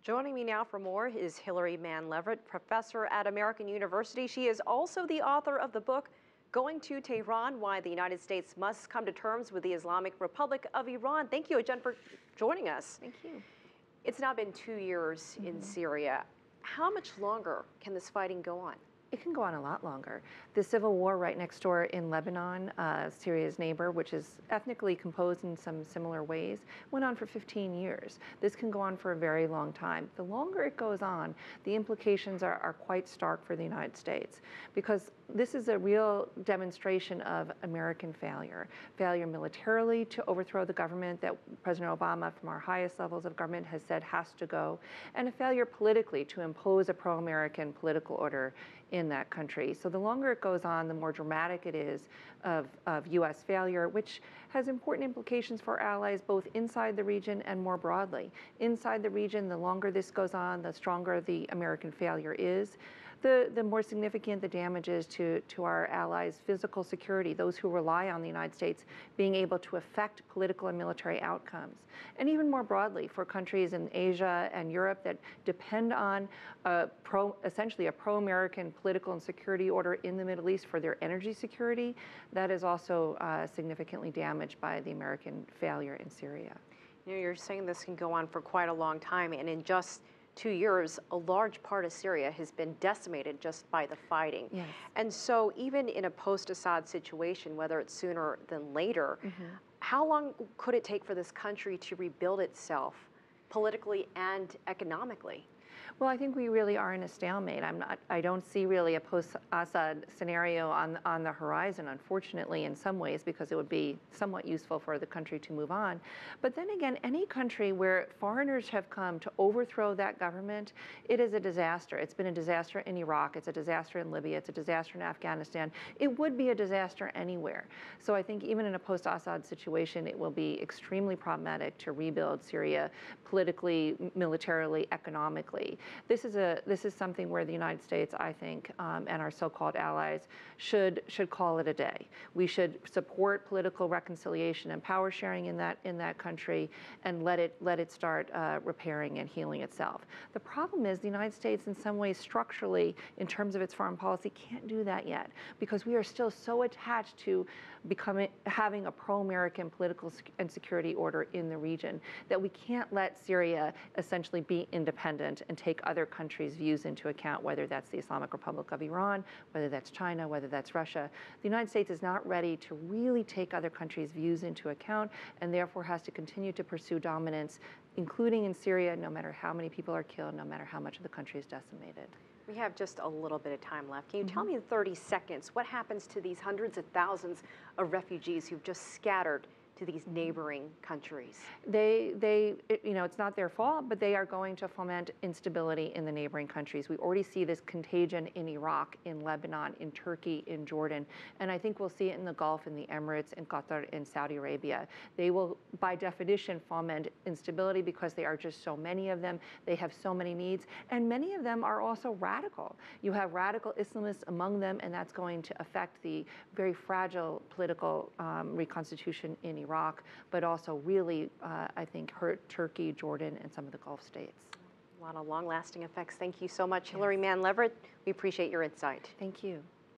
Joining me now for more is Hilary Leverett, professor at American University. She is also the author of the book, Going to Tehran, Why the United States Must Come to Terms with the Islamic Republic of Iran. Thank you again for joining us. Thank you. It's now been 2 years in Syria. How much longer can this fighting go on? It can go on a lot longer. The civil war right next door in Lebanon, Syria's neighbor, which is ethnically composed in some similar ways, went on for 15 years. This can go on for a very long time. The longer it goes on, the implications are quite stark for the United States, because this is a real demonstration of American failure militarily to overthrow the government that President Obama, from our highest levels of government, has said has to go, and a failure politically to impose a pro-American political order in that country. So the longer it goes on, the more dramatic it is of U.S. failure, which has important implications for allies both inside the region and more broadly. Inside the region, the longer this goes on, the stronger the American failure is. The more significant the damage is to our allies' physical security, those who rely on the United States being able to affect political and military outcomes. And even more broadly, for countries in Asia and Europe that depend on essentially a pro-American political and security order in the Middle East for their energy security, that is also significantly damaged by the American failure in Syria. You know, you're saying this can go on for quite a long time, and in just 2 years, a large part of Syria has been decimated just by the fighting. Yes. And so even in a post-Assad situation, whether it's sooner than later, how long could it take for this country to rebuild itself politically and economically? Well, I think we really are in a stalemate. I don't see really a post-Assad scenario on the horizon, unfortunately, in some ways, because it would be somewhat useful for the country to move on. But then again, any country where foreigners have come to overthrow that government, it is a disaster. It's been a disaster in Iraq. It's a disaster in Libya. It's a disaster in Afghanistan. It would be a disaster anywhere. So I think even in a post-Assad situation, it will be extremely problematic to rebuild Syria politically, militarily, economically. This is something where the United States, I think, and our so-called allies should call it a day. We should support political reconciliation and power sharing in that country, and let it start repairing and healing itself. The problem is the United States, in some ways, structurally, in terms of its foreign policy, can't do that yet, because we are still so attached to having a pro-American political and security order in the region that we can't let Syria essentially be independent and take other countries' views into account, whether that's the Islamic Republic of Iran, whether that's China, whether that's Russia. The United States is not ready to really take other countries' views into account, and therefore has to continue to pursue dominance, including in Syria, no matter how many people are killed, no matter how much of the country is decimated. We have just a little bit of time left. Can you tell me in 30 seconds what happens to these hundreds of thousands of refugees who've just scattered to these neighboring countries? It's not their fault, but they are going to foment instability in the neighboring countries. We already see this contagion in Iraq, in Lebanon, in Turkey, in Jordan, and I think we'll see it in the Gulf, in the Emirates, in Qatar, in Saudi Arabia. They will, by definition, foment instability because there are just so many of them. They have so many needs, and many of them are also radical. You have radical Islamists among them, and that's going to affect the very fragile political reconstitution in Iraq, but also really, I think, hurt Turkey, Jordan, and some of the Gulf states. A lot of long-lasting effects. Thank you so much, Hilary Leverett. We appreciate your insight. Thank you.